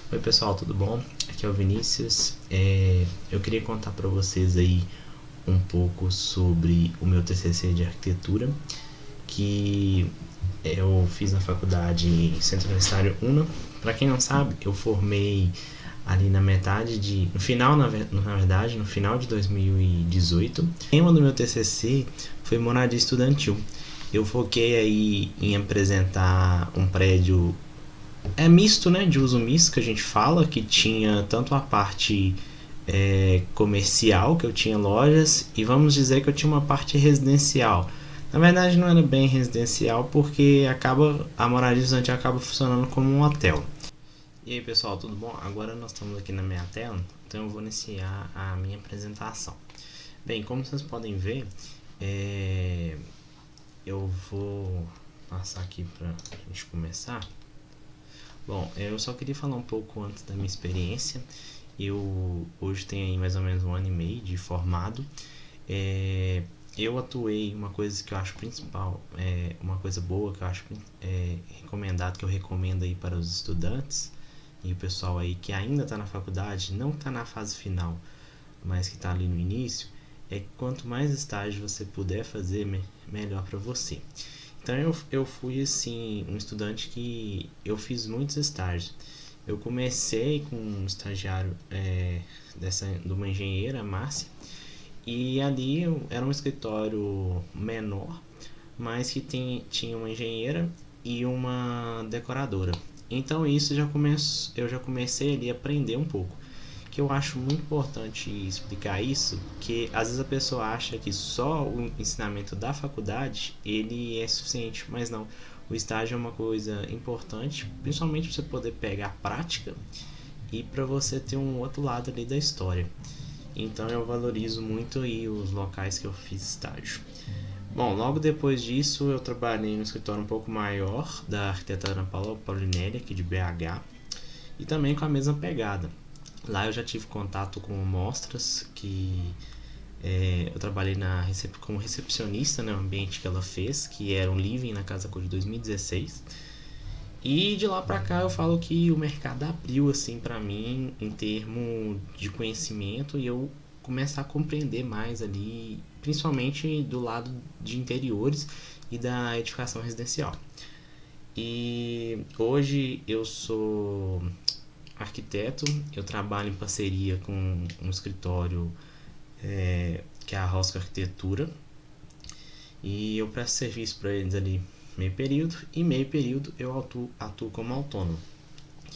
Oi pessoal, tudo bom? Aqui é o Vinícius. Eu queria contar para vocês aí um pouco sobre o meu TCC de arquitetura, que eu fiz na faculdade Centro Universitário UNA. Para quem não sabe, eu formei ali na metade de, no final na verdade, no final de 2018. O tema do meu TCC foi moradia estudantil. Eu foquei aí em apresentar um prédio misto, né, de uso misto que a gente fala, que tinha tanto a parte comercial, que eu tinha lojas, e vamos dizer que eu tinha uma parte residencial. Na verdade não era bem residencial porque a moradia estudante acaba funcionando como um hotel. E aí pessoal, tudo bom? Agora nós estamos aqui na minha tela, então eu vou iniciar a minha apresentação. Bem, como vocês podem ver, eu vou passar aqui para a gente começar. Bom, eu só queria falar um pouco antes da minha experiência. Eu hoje tenho aí mais ou menos 1 ano e meio de formado. Eu atuei, uma coisa que eu acho principal, uma coisa boa que eu acho recomendado, que eu recomendo aí para os estudantes e o pessoal aí que ainda está na faculdade, não está na fase final, mas que está ali no início, é que quanto mais estágio você puder fazer, melhor para você. Então eu fui assim um estudante que eu fiz muitos estágios. Eu comecei com um estagiário de uma engenheira, Márcia, e ali era um escritório menor, mas que tinha uma engenheira e uma decoradora. Então isso eu já comecei ali a aprender um pouco. Que eu acho muito importante explicar isso, que às vezes a pessoa acha que só o ensinamento da faculdade ele é suficiente, mas não. O estágio é uma coisa importante, principalmente para você poder pegar a prática e para você ter um outro lado ali da história. Então eu valorizo muito aí os locais que eu fiz estágio. Bom, logo depois disso eu trabalhei no escritório um pouco maior da arquiteta Ana Paula Paulinelli, aqui de BH, e também com a mesma pegada. Lá eu já tive contato com mostras que eu trabalhei como recepcionista, né, no ambiente que ela fez, que era um living na Casa Cor de 2016. E de lá pra cá eu falo que o mercado abriu assim para mim em termos de conhecimento e eu começar a compreender mais ali, principalmente do lado de interiores e da edificação residencial. E hoje eu sou arquiteto, eu trabalho em parceria com um escritório que é a Rosca Arquitetura, e eu presto serviço para eles ali meio período, e meio período eu atuo como autônomo.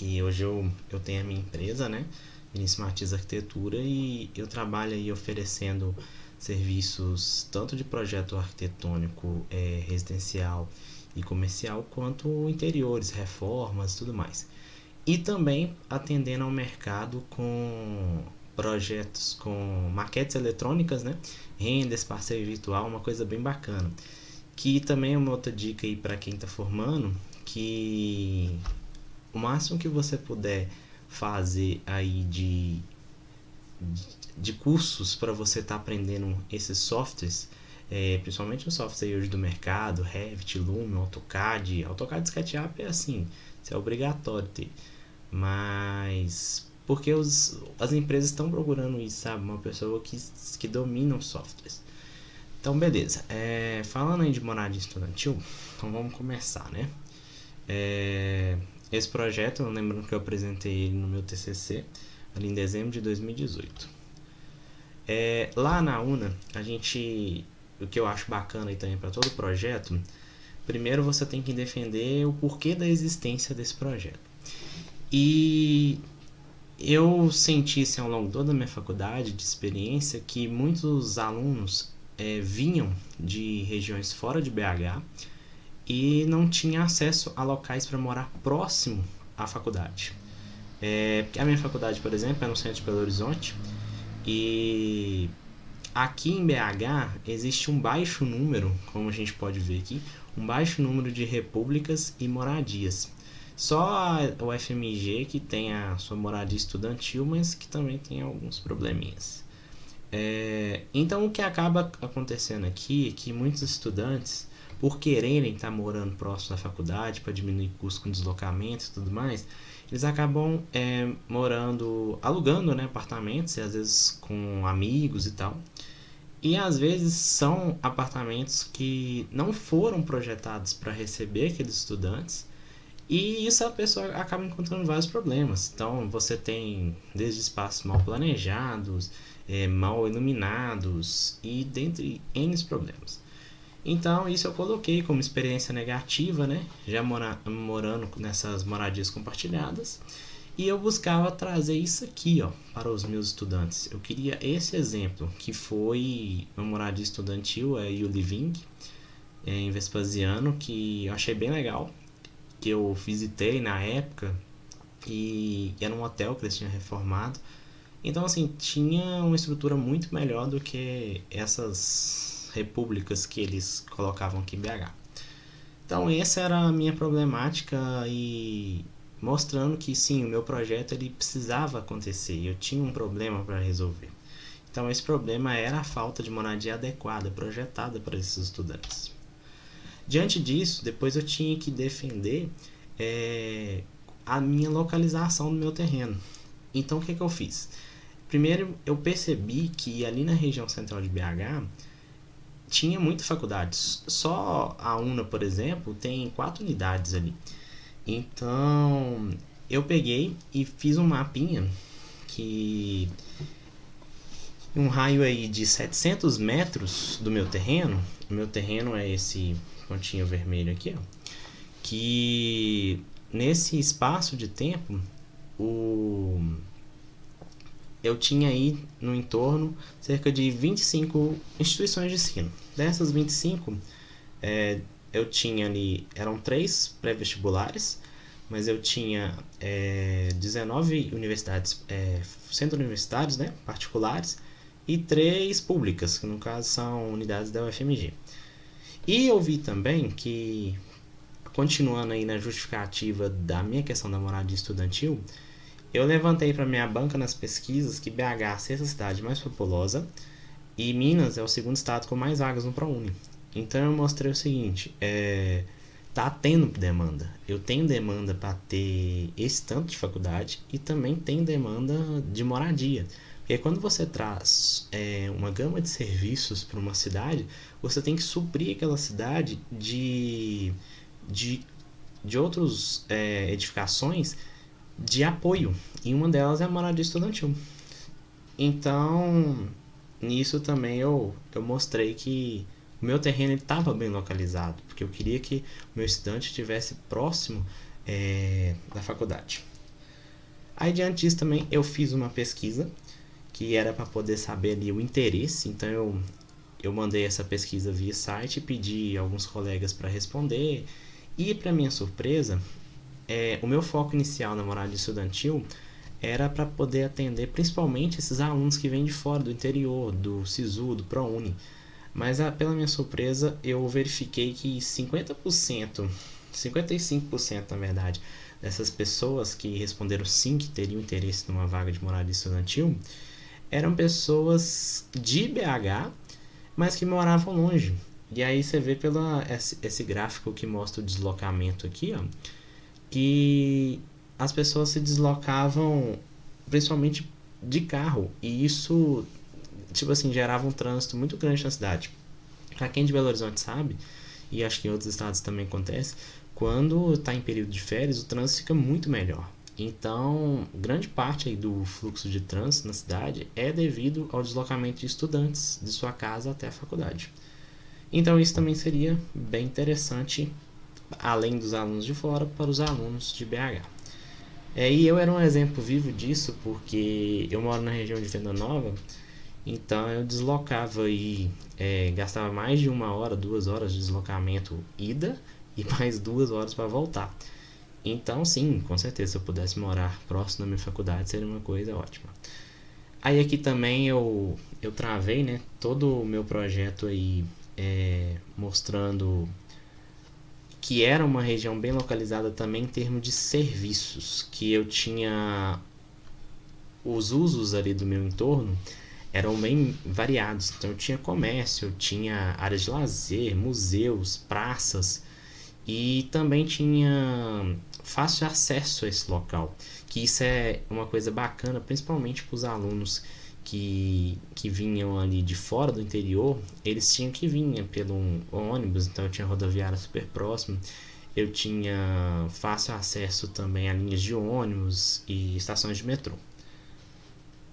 E hoje eu tenho a minha empresa, né, Vinícius Martins Arquitetura, e eu trabalho aí oferecendo serviços tanto de projeto arquitetônico residencial e comercial, quanto interiores, reformas e tudo mais. E também atendendo ao mercado com projetos com maquetes eletrônicas, né? Renders, parceiro virtual, uma coisa bem bacana. Que também é uma outra dica aí para quem está formando, que o máximo que você puder fazer aí de cursos para você estar aprendendo esses softwares, principalmente os softwares aí hoje do mercado, Revit, Lumion, AutoCAD SketchUp é assim, isso é obrigatório ter. Mas porque as empresas estão procurando isso, sabe? Uma pessoa que domina os softwares. Então, beleza. Falando aí de moradia estudantil, então vamos começar, né? Esse projeto, lembrando que eu apresentei ele no meu TCC, ali em dezembro de 2018. Lá na UNA, o que eu acho bacana aí também para todo projeto, primeiro você tem que defender o porquê da existência desse projeto. E eu senti assim, ao longo de toda a minha faculdade de experiência que muitos alunos vinham de regiões fora de BH e não tinham acesso a locais para morar próximo à faculdade. Porque a minha faculdade, por exemplo, é no centro de Belo Horizonte, e aqui em BH existe um baixo número, como a gente pode ver aqui, um baixo número de repúblicas e moradias. Só a UFMG que tem a sua moradia estudantil, mas que também tem alguns probleminhas. Então o que acaba acontecendo aqui é que muitos estudantes, por quererem estar morando próximo da faculdade para diminuir custo com deslocamento e tudo mais, eles acabam morando, alugando, né, apartamentos, e às vezes com amigos e tal. E às vezes são apartamentos que não foram projetados para receber aqueles estudantes, e isso a pessoa acaba encontrando vários problemas. Então você tem desde espaços mal planejados, mal iluminados e dentre N problemas. Então isso eu coloquei como experiência negativa, né? Já morando nessas moradias compartilhadas. E eu buscava trazer isso aqui, ó, para os meus estudantes. Eu queria esse exemplo, que foi uma moradia estudantil, é o Living, em Vespasiano, que eu achei bem legal, que eu visitei na época, e era um hotel que eles tinham reformado. Então, assim, tinha uma estrutura muito melhor do que essas repúblicas que eles colocavam aqui em BH. Então, essa era a minha problemática, e mostrando que sim, o meu projeto ele precisava acontecer, eu tinha um problema para resolver. Então, esse problema era a falta de moradia adequada, projetada para esses estudantes. Diante disso, depois eu tinha que defender a minha localização do meu terreno. Então, o que eu fiz? Primeiro, eu percebi que ali na região central de BH tinha muitas faculdades. Só a UNA, por exemplo, tem 4 unidades ali. Então, eu peguei e fiz um mapinha que um raio aí de 700 metros do meu terreno. O meu terreno é esse pontinho vermelho aqui, ó, que nesse espaço de tempo eu tinha aí no entorno cerca de 25 instituições de ensino. Dessas 25, eu tinha ali, eram 3 pré-vestibulares, mas eu tinha 19 universidades, centros universitários, né, particulares, e 3 públicas, que no caso são unidades da UFMG. E eu vi também que, continuando aí na justificativa da minha questão da moradia estudantil, eu levantei para minha banca nas pesquisas que BH é a 6ª cidade mais populosa e Minas é o 2º estado com mais vagas no ProUni. Então eu mostrei o seguinte, tá tendo demanda. Eu tenho demanda para ter esse tanto de faculdade e também tem demanda de moradia. Porque quando você traz uma gama de serviços para uma cidade, você tem que suprir aquela cidade de outras edificações de apoio, e uma delas é a moradia estudantil. Então, nisso também eu mostrei que o meu terreno estava bem localizado, porque eu queria que o meu estudante estivesse próximo da faculdade. Aí, diante disso também, eu fiz uma pesquisa, que era para poder saber ali o interesse. Então, eu mandei essa pesquisa via site, pedi alguns colegas para responder, e para minha surpresa, o meu foco inicial na moradia estudantil era para poder atender principalmente esses alunos que vêm de fora, do interior, do SISU, do ProUni. Mas, pela minha surpresa, eu verifiquei que 50%, 55% na verdade, dessas pessoas que responderam sim, que teriam interesse numa vaga de moradia estudantil, eram pessoas de BH, mas que moravam longe. E aí você vê esse gráfico que mostra o deslocamento aqui, ó, que as pessoas se deslocavam principalmente de carro, e isso, tipo assim, gerava um trânsito muito grande na cidade. Para quem de Belo Horizonte sabe, e acho que em outros estados também acontece, quando está em período de férias, o trânsito fica muito melhor. Então, grande parte aí do fluxo de trânsito na cidade é devido ao deslocamento de estudantes de sua casa até a faculdade. Então, isso também seria bem interessante, além dos alunos de fora, para os alunos de BH. E eu era um exemplo vivo disso, porque eu moro na região de Venda Nova, então eu deslocava e gastava mais de 1 hora, 2 horas de deslocamento ida e mais 2 horas para voltar. Então, sim, com certeza, se eu pudesse morar próximo da minha faculdade, seria uma coisa ótima. Aí aqui também eu travei, né, todo o meu projeto aí, mostrando que era uma região bem localizada também em termos de serviços, que eu tinha os usos ali do meu entorno, eram bem variados. Então eu tinha comércio, eu tinha áreas de lazer, museus, praças e também tinha fácil acesso a esse local. Que isso é uma coisa bacana, principalmente para os alunos que vinham ali de fora do interior, eles tinham que vir pelo ônibus, então eu tinha rodoviária super próximo, eu tinha fácil acesso também a linhas de ônibus e estações de metrô.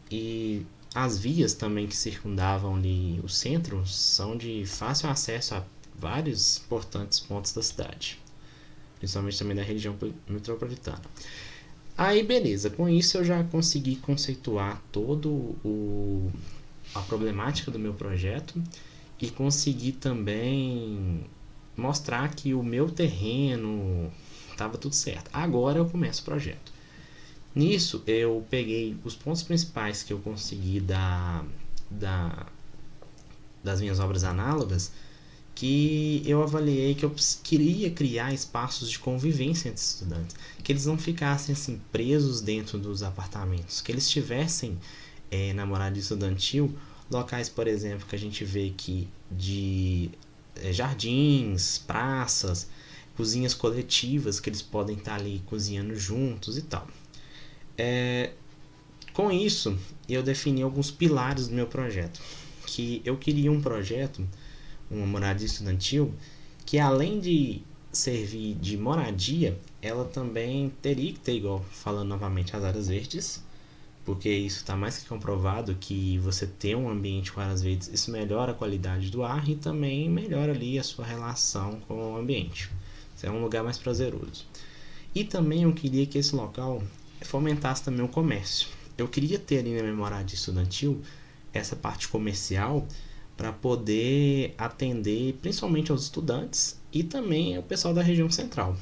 E as vias também que circundavam ali o centro são de fácil acesso a vários importantes pontos da cidade, principalmente também da região metropolitana. Aí beleza, com isso eu já consegui conceituar todo a problemática do meu projeto e consegui também mostrar que o meu terreno estava tudo certo. Agora eu começo o projeto. Nisso eu peguei os pontos principais que eu consegui da, das minhas obras análogas, que eu avaliei que eu queria criar espaços de convivência entre estudantes, que eles não ficassem assim presos dentro dos apartamentos, que eles tivessem na moradia estudantil locais, por exemplo, que a gente vê aqui de jardins, praças, cozinhas coletivas que eles podem estar ali cozinhando juntos e tal. Com isso, eu defini alguns pilares do meu projeto, que eu queria um projeto, uma moradia estudantil, que além de servir de moradia, ela também teria que ter, igual falando novamente, as áreas verdes, porque isso está mais que comprovado que você ter um ambiente com áreas verdes, isso melhora a qualidade do ar e também melhora ali a sua relação com o ambiente. Isso é um lugar mais prazeroso. E também eu queria que esse local fomentasse também o comércio. Eu queria ter ali na minha moradia estudantil essa parte comercial para poder atender principalmente aos estudantes e também ao pessoal da região central.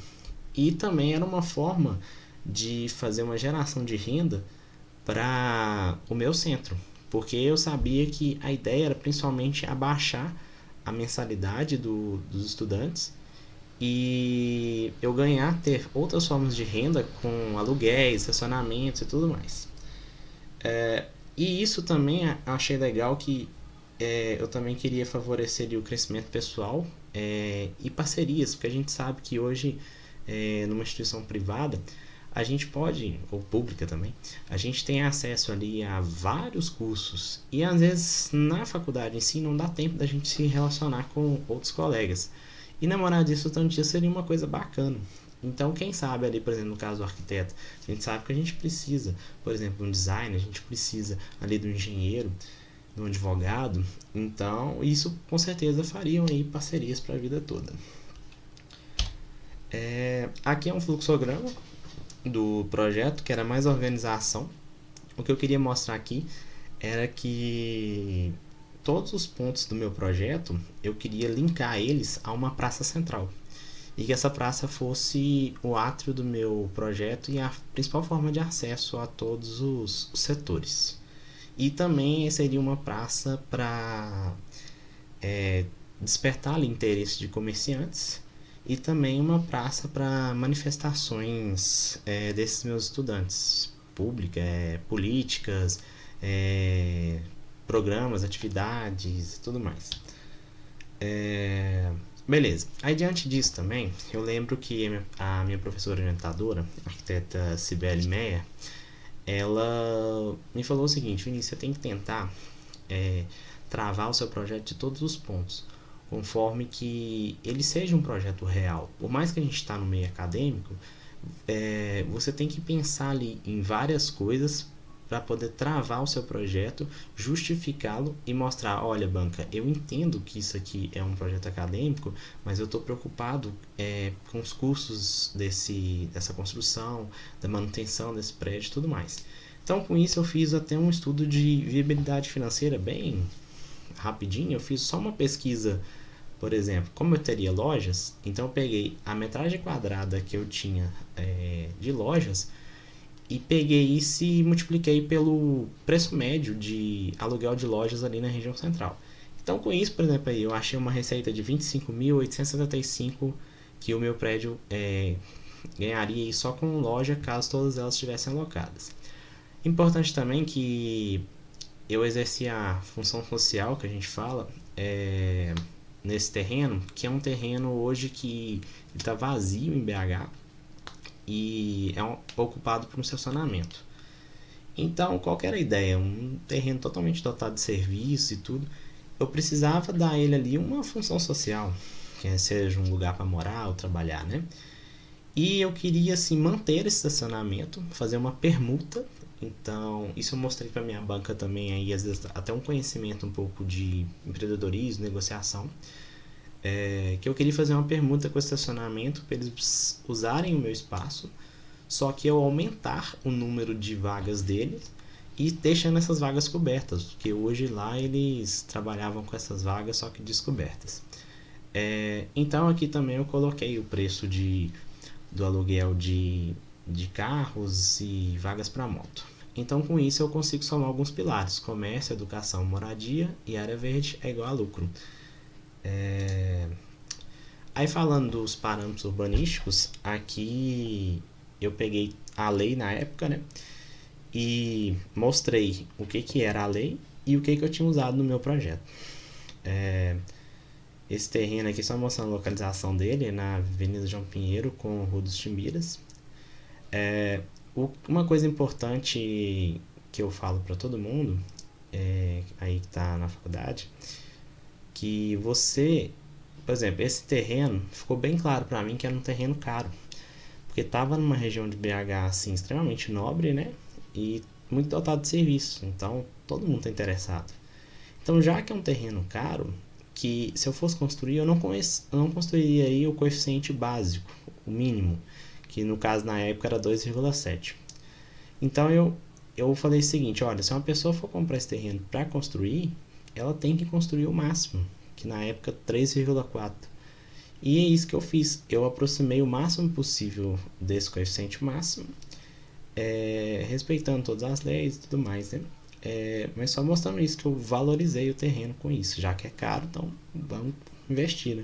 E também era uma forma de fazer uma geração de renda para o meu centro, porque eu sabia que a ideia era principalmente abaixar a mensalidade dos estudantes e eu ganhar, ter outras formas de renda com aluguéis, estacionamentos e tudo mais. E isso também achei legal que eu também queria favorecer o crescimento pessoal e parcerias, porque a gente sabe que hoje, numa instituição privada, a gente pode, ou pública também, a gente tem acesso ali a vários cursos e às vezes na faculdade em si não dá tempo da gente se relacionar com outros colegas. E namorar disso tanto dia seria uma coisa bacana. Então, quem sabe ali, por exemplo, no caso do arquiteto, a gente sabe que a gente precisa, por exemplo, de um designer, a gente precisa ali do engenheiro, do advogado. Então, isso com certeza fariam aí parcerias para a vida toda. Aqui é um fluxograma do projeto, que era mais organização. O que eu queria mostrar aqui era que todos os pontos do meu projeto eu queria linkar eles a uma praça central e que essa praça fosse o átrio do meu projeto e a principal forma de acesso a todos os setores. E também seria uma praça para despertar ali interesse de comerciantes e também uma praça para manifestações desses meus estudantes, públicas, políticas, programas, atividades e tudo mais. Beleza. Aí diante disso também, eu lembro que a minha professora orientadora, a arquiteta Cibele Meyer, ela me falou o seguinte: Vinícius, você tem que tentar travar o seu projeto de todos os pontos, conforme que ele seja um projeto real. Por mais que a gente está no meio acadêmico, você tem que pensar ali em várias coisas para poder travar o seu projeto, justificá-lo e mostrar: olha, banca, eu entendo que isso aqui é um projeto acadêmico, mas eu estou preocupado com os custos dessa construção, da manutenção desse prédio e tudo mais. Então, com isso, eu fiz até um estudo de viabilidade financeira bem rapidinho. Eu fiz só uma pesquisa, por exemplo, como eu teria lojas, então eu peguei a metragem quadrada que eu tinha de lojas e peguei isso e multipliquei pelo preço médio de aluguel de lojas ali na região central. Então, com isso, por exemplo, aí, eu achei uma receita de 25.875 que o meu prédio ganharia aí só com loja, caso todas elas estivessem alocadas. Importante também que eu exerci a função social que a gente fala nesse terreno, que é um terreno hoje que está vazio em BH e ocupado por um estacionamento. Então, qual que era a ideia? Um terreno totalmente dotado de serviço e tudo. Eu precisava dar a ele ali uma função social, que seja um lugar para morar ou trabalhar, né? E eu queria assim manter esse estacionamento, fazer uma permuta. Então, isso eu mostrei para minha banca também aí, às vezes até um conhecimento um pouco de empreendedorismo, negociação, que eu queria fazer uma permuta com o estacionamento para eles usarem o meu espaço, só que eu aumentar o número de vagas deles e deixando essas vagas cobertas, porque hoje lá eles trabalhavam com essas vagas só que descobertas. Então aqui também eu coloquei o preço do aluguel de carros e vagas para moto. Então com isso eu consigo somar alguns pilares: comércio, educação, moradia e área verde é igual a lucro. Aí falando dos parâmetros urbanísticos, aqui eu peguei a lei na época, né? E mostrei o que era a lei e o que eu tinha usado no meu projeto. Esse terreno aqui, só mostrando a localização dele, é na Avenida João Pinheiro com Rua dos Timbiras. Uma coisa importante que eu falo para todo mundo, aí que está na faculdade, que você, por exemplo, esse terreno ficou bem claro para mim que era um terreno caro, porque estava numa região de BH assim extremamente nobre, né? E muito dotado de serviço, então todo mundo está interessado. Então, já que é um terreno caro, que se eu fosse construir, eu não construiria aí o coeficiente básico, o mínimo, que no caso na época era 2,7. Então eu falei o seguinte: olha, se uma pessoa for comprar esse terreno para construir, ela tem que construir o máximo, que na época 3,4. E é isso que eu fiz. Eu aproximei o máximo possível desse coeficiente máximo, respeitando todas as leis e tudo mais, né? Mas só mostrando isso, que eu valorizei o terreno com isso. Já que é caro, então vamos investir, né?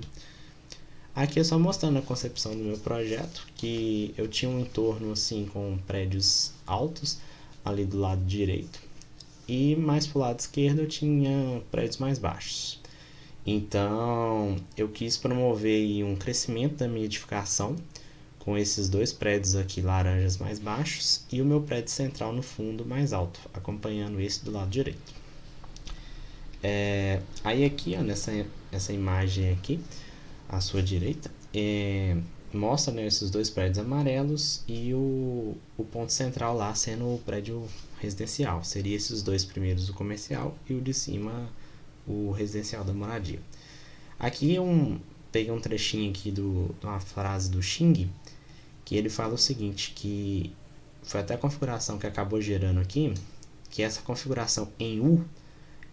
Aqui é só mostrando a concepção do meu projeto, que eu tinha um entorno assim com prédios altos ali do lado direito, e mais pro lado esquerdo eu tinha prédios mais baixos. Então eu quis promover um crescimento da minha edificação com esses dois prédios aqui laranjas mais baixos e o meu prédio central no fundo mais alto, acompanhando esse do lado direito. Aí aqui, ó, nessa imagem aqui à sua direita, mostra, né, esses dois prédios amarelos e o ponto central lá sendo o prédio residencial. Seria esses dois primeiros o comercial e o de cima o residencial da moradia. Aqui eu peguei um trechinho aqui de uma frase do Xing, que ele fala o seguinte, que foi até a configuração que acabou gerando aqui, que essa configuração em U,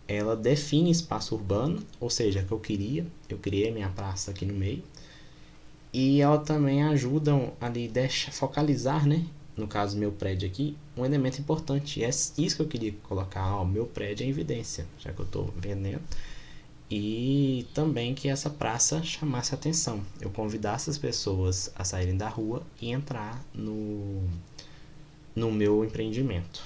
ela define espaço urbano, ou seja, que eu criei a minha praça aqui no meio, e ela também ajuda ali focalizar, né, no caso meu prédio aqui, um elemento importante, é isso que eu queria colocar, ó, meu prédio é em evidência, já que eu estou vendendo, e também que essa praça chamasse atenção, eu convidasse as pessoas a saírem da rua e entrar no meu empreendimento.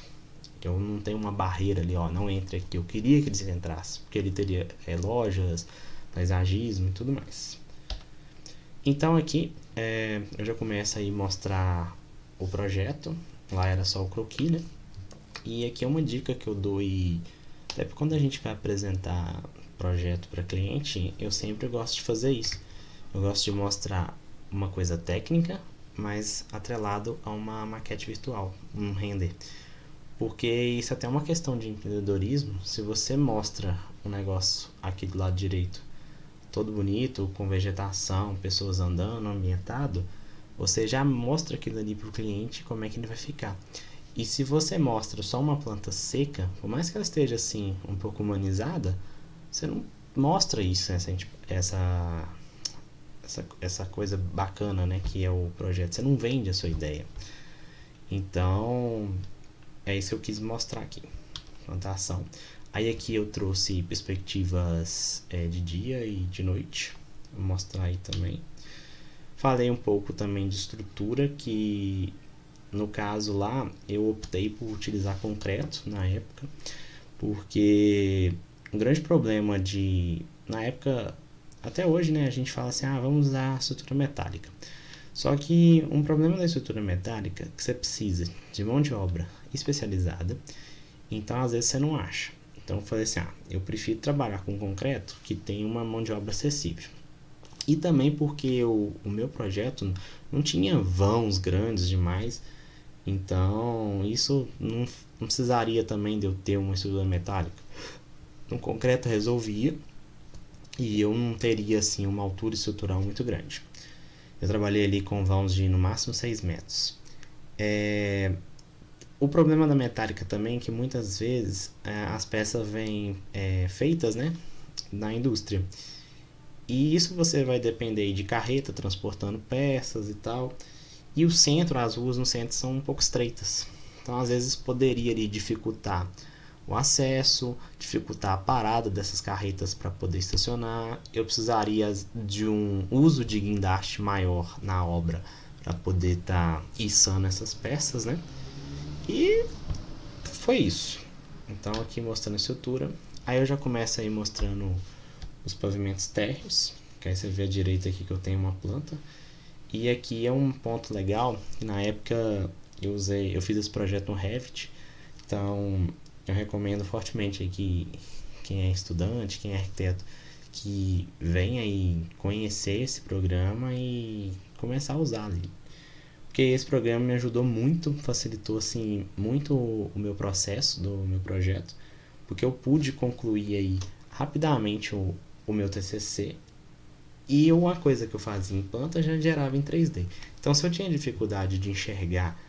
Eu não tenho uma barreira ali, ó, não entre aqui. Eu queria que eles entrassem, porque ele teria lojas, paisagismo e tudo mais. Então aqui eu já começo aí a mostrar o projeto. Lá era só o croquis, né? E aqui é uma dica que eu dou, e até quando a gente vai apresentar projeto para cliente, eu sempre gosto de fazer isso. Eu gosto de mostrar uma coisa técnica, mas atrelado a uma maquete virtual, um render. Porque isso até é uma questão de empreendedorismo. Se você mostra um negócio aqui do lado direito todo bonito, com vegetação, pessoas andando, ambientado, você já mostra aquilo ali para o cliente, como é que ele vai ficar. E se você mostra só uma planta seca, por mais que ela esteja assim um pouco humanizada, você não mostra isso, essa coisa bacana, né, que é o projeto. Você não vende a sua ideia. Então é isso que eu quis mostrar aqui, plantação. Aí aqui eu trouxe perspectivas de dia e de noite, vou mostrar aí também. Falei um pouco também de estrutura, que no caso lá eu optei por utilizar concreto na época, porque um grande problema na época, até hoje, né, a gente fala assim, vamos usar estrutura metálica. Só que um problema da estrutura metálica é que você precisa de mão de obra especializada, então às vezes você não acha. Então eu falei assim, eu prefiro trabalhar com concreto que tem uma mão de obra acessível. E também porque o meu projeto não tinha vãos grandes demais, então isso não precisaria também de eu ter uma estrutura metálica. No concreto resolvia e eu não teria assim uma altura estrutural muito grande. Eu trabalhei ali com vãos de no máximo 6 metros. O problema da metálica também é que muitas vezes as peças vêm feitas, né, na indústria. E isso você vai depender de carreta transportando peças e tal. E o centro, as ruas no centro são um pouco estreitas. Então às vezes poderia ali dificultar o acesso, dificultar a parada dessas carretas para poder estacionar. Eu precisaria de um uso de guindaste maior na obra para poder estar içando essas peças, né? E foi isso. Então aqui mostrando a estrutura. Aí eu já começo aí mostrando os pavimentos térreos, que aí você vê à direita aqui que eu tenho uma planta. E aqui é um ponto legal, que na época eu fiz esse projeto no Revit, então eu recomendo fortemente aí que quem é estudante, quem é arquiteto, que venha aí conhecer esse programa e começar a usar ali. Porque esse programa me ajudou muito, facilitou assim muito o meu processo do meu projeto, porque eu pude concluir aí rapidamente o meu TCC. E uma coisa que eu fazia em planta já gerava em 3D. Então, se eu tinha dificuldade de enxergar,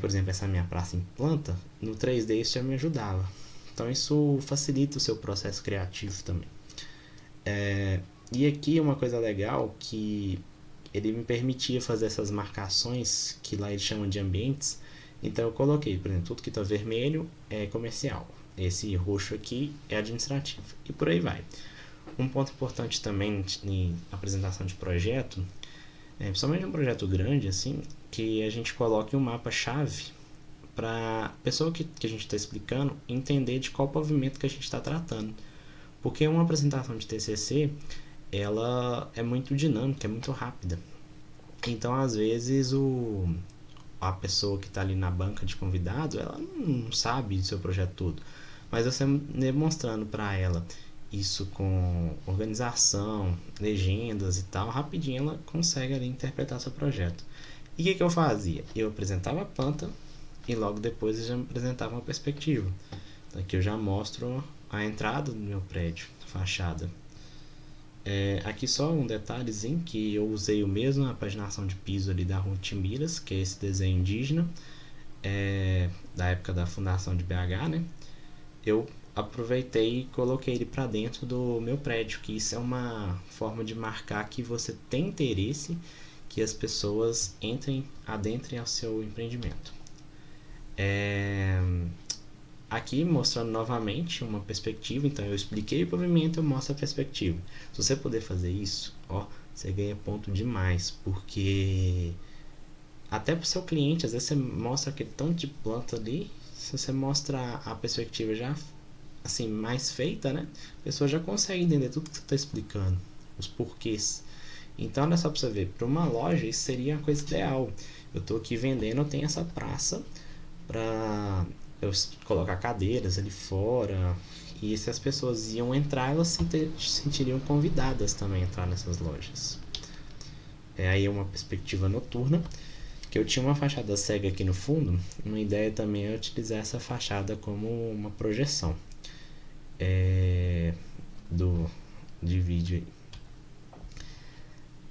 por exemplo, essa minha praça em planta, no 3D isso já me ajudava. Então, isso facilita o seu processo criativo também. E aqui uma coisa legal que ele me permitia fazer essas marcações que lá eles chamam de ambientes. Então, eu coloquei, por exemplo, tudo que está vermelho é comercial. Esse roxo aqui é administrativo. E por aí vai. Um ponto importante também em apresentação de projeto, principalmente um projeto grande, assim, que a gente coloque um mapa-chave para a pessoa que a gente está explicando entender de qual pavimento que a gente está tratando. Porque uma apresentação de TCC, ela é muito dinâmica, é muito rápida. Então, às vezes, a pessoa que está ali na banca de convidado, ela não sabe do seu projeto todo. Mas você demonstrando para ela isso com organização, legendas e tal, rapidinho ela consegue ali interpretar seu projeto. E o que eu fazia? Eu apresentava a planta e logo depois eu já me apresentava uma perspectiva. Então aqui eu já mostro a entrada do meu prédio, a fachada. Aqui só um detalhezinho que eu usei o mesmo a paginação de piso ali da Ruth Miras, que é esse desenho indígena, da época da fundação de BH, né? Eu aproveitei e coloquei ele para dentro do meu prédio, que isso é uma forma de marcar que você tem interesse que as pessoas adentrem ao seu empreendimento. Aqui mostrando novamente uma perspectiva, então eu expliquei o pavimento, eu mostro a perspectiva. Se você puder fazer isso, você ganha ponto demais, porque até para o seu cliente, às vezes você mostra aquele tanto de planta ali, se você mostra a perspectiva já assim mais feita, né, a pessoa já consegue entender tudo que você está explicando, os porquês. Então olha só para você ver, para uma loja isso seria a coisa ideal. Eu estou aqui vendendo, eu tenho essa praça para eu colocar cadeiras ali fora, e se as pessoas iam entrar, elas se sentiriam convidadas também a entrar nessas lojas. Aí uma perspectiva noturna, que eu tinha uma fachada cega aqui no fundo. Uma ideia também é utilizar essa fachada como uma projeção de vídeo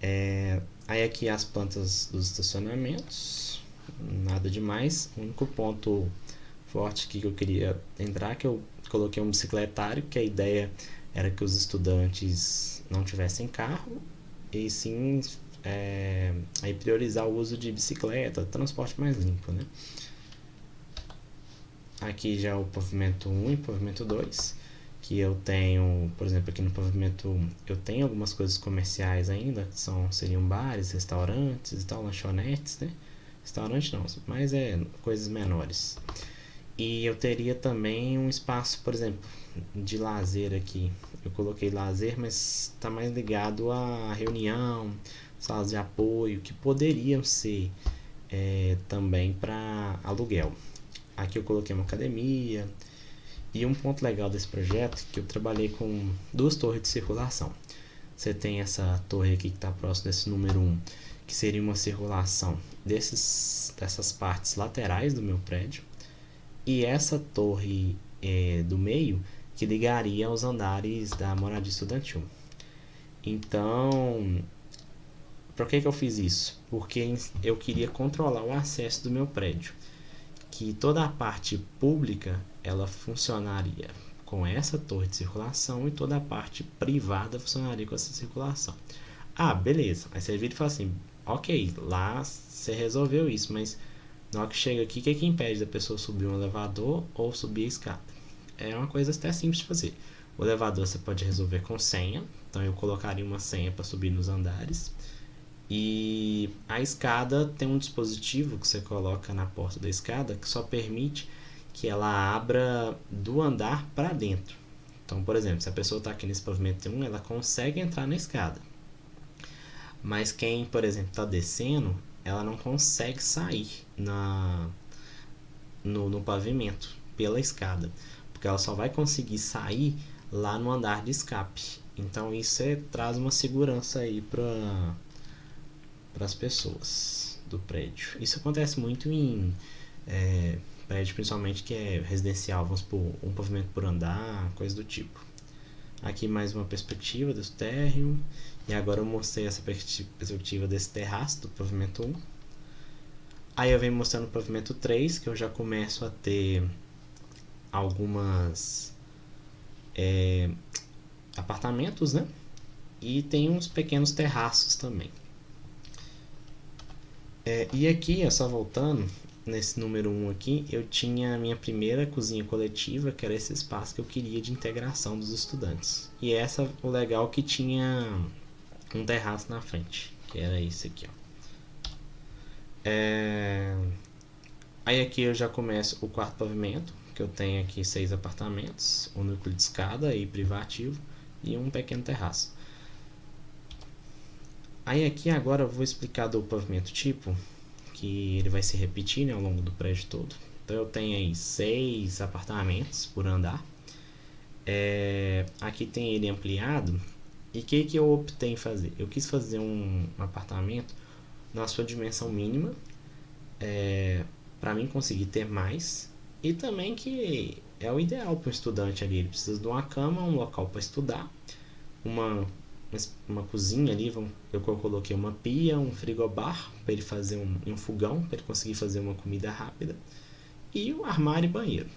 aí. Aí aqui as plantas dos estacionamentos, nada demais. O único ponto forte aqui que eu queria entrar, que eu coloquei um bicicletário, que a ideia era que os estudantes não tivessem carro e sim aí priorizar o uso de bicicleta, transporte mais limpo, né? Aqui já o pavimento 1 e pavimento 2, que eu tenho, por exemplo, aqui no pavimento 1 eu tenho algumas coisas comerciais ainda, que seriam bares, restaurantes e tal, lanchonetes, né? Restaurante não, mas coisas menores. E eu teria também um espaço, por exemplo, de lazer aqui. Eu coloquei lazer, mas está mais ligado à reunião, salas de apoio, que poderiam ser também para aluguel. Aqui eu coloquei uma academia. E um ponto legal desse projeto é que eu trabalhei com duas torres de circulação. Você tem essa torre aqui que está próximo desse número 1, que seria uma circulação dessas partes laterais do meu prédio. E essa torre do meio, que ligaria aos andares da moradia estudantil. Então, por que eu fiz isso? Porque eu queria controlar o acesso do meu prédio. Que toda a parte pública ela funcionaria com essa torre de circulação e toda a parte privada funcionaria com essa circulação. Ah, beleza. Aí você vira e fala assim, ok, lá você resolveu isso, mas na hora que chega aqui, o que impede da pessoa subir um elevador ou subir a escada? É uma coisa até simples de fazer. O elevador você pode resolver com senha, então eu colocaria uma senha para subir nos andares. E a escada tem um dispositivo que você coloca na porta da escada que só permite que ela abra do andar para dentro. Então, por exemplo, se a pessoa está aqui nesse pavimento 1, ela consegue entrar na escada. Mas quem, por exemplo, está descendo, ela não consegue sair no pavimento pela escada, porque ela só vai conseguir sair lá no andar de escape. Então isso traz uma segurança aí para as pessoas do prédio. Isso acontece muito em prédio, principalmente que é residencial, vamos supor, um pavimento por andar, coisa do tipo. Aqui mais uma perspectiva do térreo. E agora eu mostrei essa perspectiva desse terraço do pavimento 1. Aí eu venho mostrando o pavimento 3, que eu já começo a ter algumas apartamentos, né? E tem uns pequenos terraços também. E aqui, só voltando, nesse número 1 aqui, eu tinha a minha primeira cozinha coletiva, que era esse espaço que eu queria de integração dos estudantes. E o legal que tinha um terraço na frente, que era esse aqui, ó. Aí aqui eu já começo o quarto pavimento, que eu tenho aqui 6 apartamentos, um núcleo de escada e privativo e um pequeno terraço. Aí aqui agora eu vou explicar do pavimento tipo, que ele vai se repetir, né, ao longo do prédio todo. Então eu tenho aí 6 apartamentos por andar. Aqui tem ele ampliado. E o que eu optei em fazer? Eu quis fazer um apartamento na sua dimensão mínima, para mim conseguir ter mais, e também que é o ideal para o estudante ali. Ele precisa de uma cama, um local para estudar, uma cozinha ali, eu coloquei uma pia, um frigobar para ele fazer um fogão, para ele conseguir fazer uma comida rápida, e um armário e banheiro.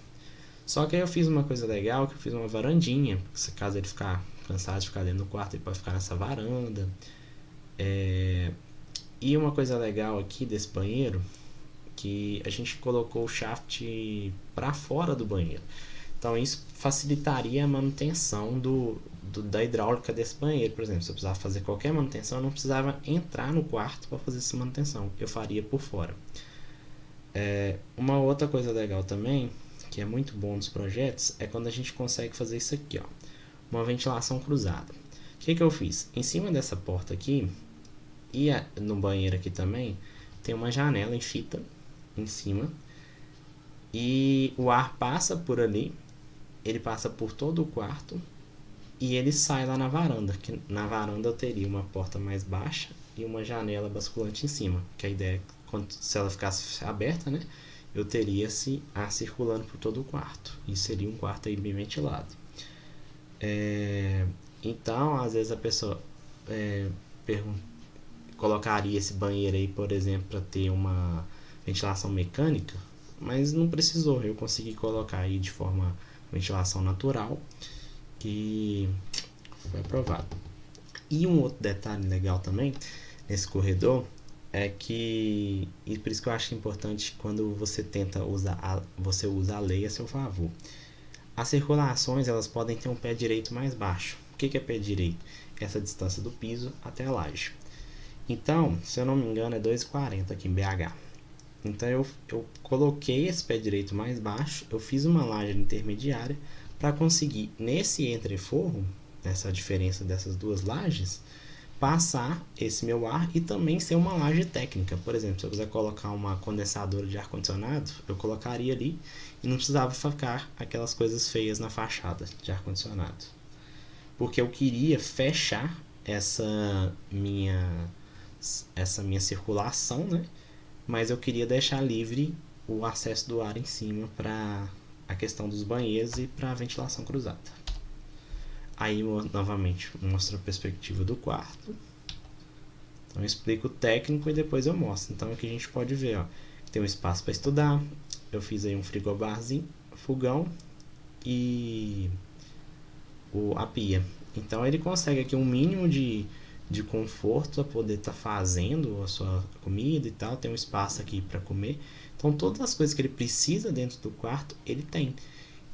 Só que aí eu fiz uma coisa legal, que eu fiz uma varandinha, se caso ele ficar cansado de ficar dentro do quarto, ele pode ficar nessa varanda. E uma coisa legal aqui desse banheiro, que a gente colocou o shaft para fora do banheiro. Então isso facilitaria a manutenção da hidráulica desse banheiro. Por exemplo, se eu precisava fazer qualquer manutenção, eu não precisava entrar no quarto para fazer essa manutenção, eu faria por fora. Uma outra coisa legal também, que é muito bom nos projetos, é quando a gente consegue fazer isso aqui, ó, uma ventilação cruzada. O que eu fiz? Em cima dessa porta aqui, e no banheiro aqui também, tem uma janela em fita em cima, e o ar passa por ali, ele passa por todo o quarto e ele sai lá na varanda, que na varanda eu teria uma porta mais baixa e uma janela basculante em cima, que a ideia é que se ela ficasse aberta, né, eu teria ar circulando por todo o quarto, e seria um quarto aí bem ventilado. Então às vezes a pessoa colocaria esse banheiro aí, por exemplo, para ter uma ventilação mecânica, mas não precisou, eu consegui colocar aí de forma ventilação natural, que foi aprovado. E um outro detalhe legal também nesse corredor é que, e por isso que eu acho importante quando você tenta você usa a lei a seu favor. As circulações, elas podem ter um pé direito mais baixo. O que é pé direito? Essa distância do piso até a laje. Então, se eu não me engano, é 2,40 aqui em BH. Então eu coloquei esse pé direito mais baixo, eu fiz uma laje intermediária para conseguir nesse entreforro, nessa diferença dessas duas lajes, passar esse meu ar e também ser uma laje técnica. Por exemplo, se eu quiser colocar uma condensadora de ar-condicionado, eu colocaria ali e não precisava ficar aquelas coisas feias na fachada de ar-condicionado. Porque eu queria fechar essa minha circulação, né? Mas eu queria deixar livre o acesso do ar em cima para a questão dos banheiros e para a ventilação cruzada. Aí, novamente, mostro a perspectiva do quarto. Então, eu explico o técnico e depois eu mostro. Então, aqui a gente pode ver, ó, tem um espaço para estudar. Eu fiz aí um frigobarzinho, fogão e a pia. Então, ele consegue aqui um mínimo de conforto para poder estar fazendo a sua comida e tal. Tem um espaço aqui para comer. Então, todas as coisas que ele precisa dentro do quarto, ele tem.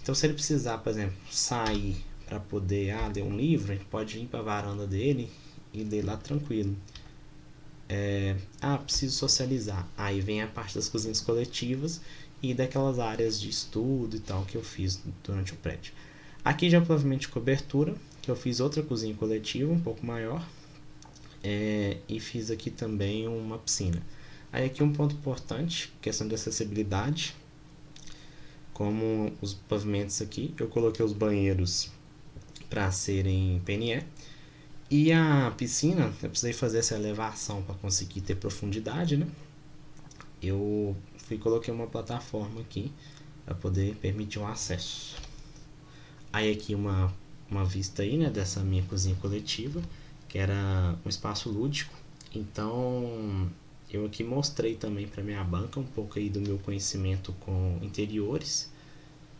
Então, se ele precisar, por exemplo, sair para poder ler um livro, ele pode ir para a varanda dele e ler lá tranquilo. Preciso socializar. Aí vem a parte das cozinhas coletivas e daquelas áreas de estudo e tal que eu fiz durante o prédio. Aqui já provavelmente cobertura, que eu fiz outra cozinha coletiva um pouco maior, e fiz aqui também uma piscina. Aí aqui um ponto importante, questão de acessibilidade, como os pavimentos aqui, eu coloquei os banheiros para serem PNE, e a piscina, eu precisei fazer essa elevação para conseguir ter profundidade, né? Eu coloquei uma plataforma aqui para poder permitir o acesso. Aí aqui uma vista aí, né, dessa minha cozinha coletiva, que era um espaço lúdico. Então, eu aqui mostrei também para minha banca um pouco aí do meu conhecimento com interiores,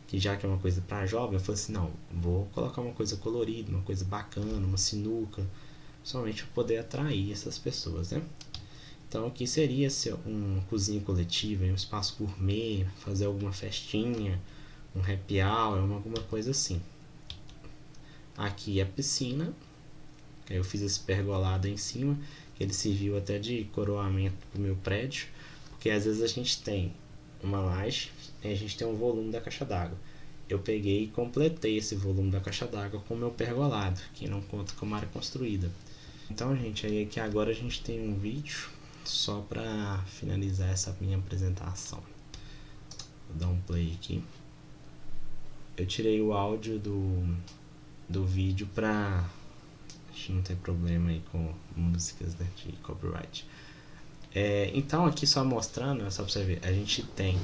que já que é uma coisa para jovem, eu falei assim, não, vou colocar uma coisa colorida, uma coisa bacana, uma sinuca, somente para poder atrair essas pessoas, né? Então aqui seria uma cozinha coletiva, um espaço gourmet, fazer alguma festinha, um happy hour, alguma coisa assim. Aqui a piscina, aí eu fiz esse pergolado em cima, que ele serviu até de coroamento para o meu prédio, porque às vezes a gente tem uma laje e a gente tem um volume da caixa d'água. Eu peguei e completei esse volume da caixa d'água com o meu pergolado, que não conta como área construída. Então, gente, aí aqui agora a gente tem um vídeo só para finalizar essa minha apresentação. Vou dar um play aqui. Eu tirei o áudio do vídeo para a gente não ter problema aí com músicas, né, de copyright. Então aqui só mostrando, só para você ver, a gente tem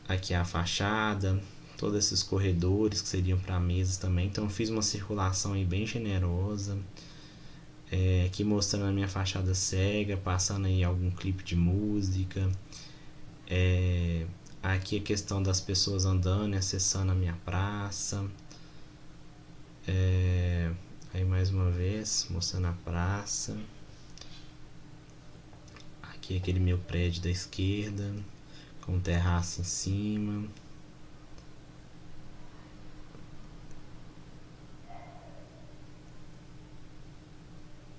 aqui a fachada, todos esses corredores que seriam para mesas também. Então eu fiz uma circulação aí bem generosa, aqui mostrando a minha fachada cega, passando aí algum clipe de música, aqui a questão das pessoas andando e acessando a minha praça, aí mais uma vez mostrando a praça, aqui aquele meu prédio da esquerda com um terraço em cima,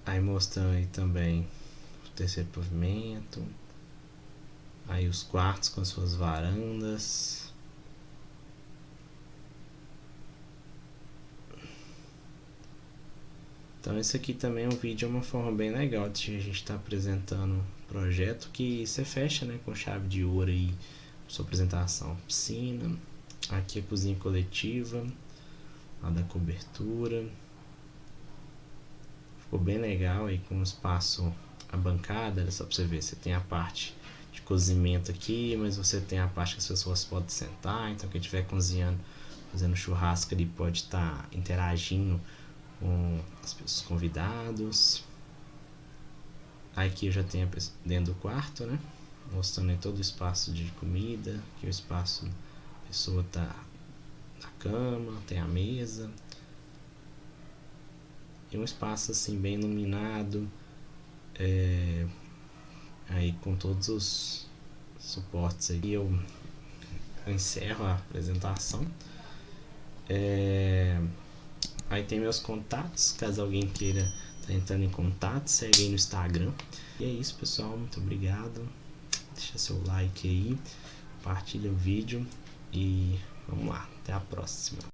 aí mostrando aí também o terceiro pavimento, aí os quartos com suas varandas. Então esse aqui também é um vídeo, uma forma bem legal de a gente estar apresentando um projeto que você fecha, né, com chave de ouro aí, sua apresentação. Piscina, aqui a cozinha coletiva, a da cobertura. Ficou bem legal aí com o espaço, a bancada, só para você ver, você tem a parte de cozimento aqui, mas você tem a parte que as pessoas podem sentar, então quem estiver cozinhando, fazendo churrasco, ele pode estar interagindo com os convidados. Aqui eu já tenho dentro do quarto, né, mostrando aí todo o espaço de comida, aqui o espaço, a pessoa tá na cama, tem a mesa, e um espaço assim bem iluminado, aí com todos os suportes aí. Eu encerro a apresentação. Aí tem meus contatos, caso alguém queira estar entrando em contato, segue aí no Instagram. E é isso, pessoal, muito obrigado. deixa seu like aí, compartilha o vídeo e vamos lá, até a próxima.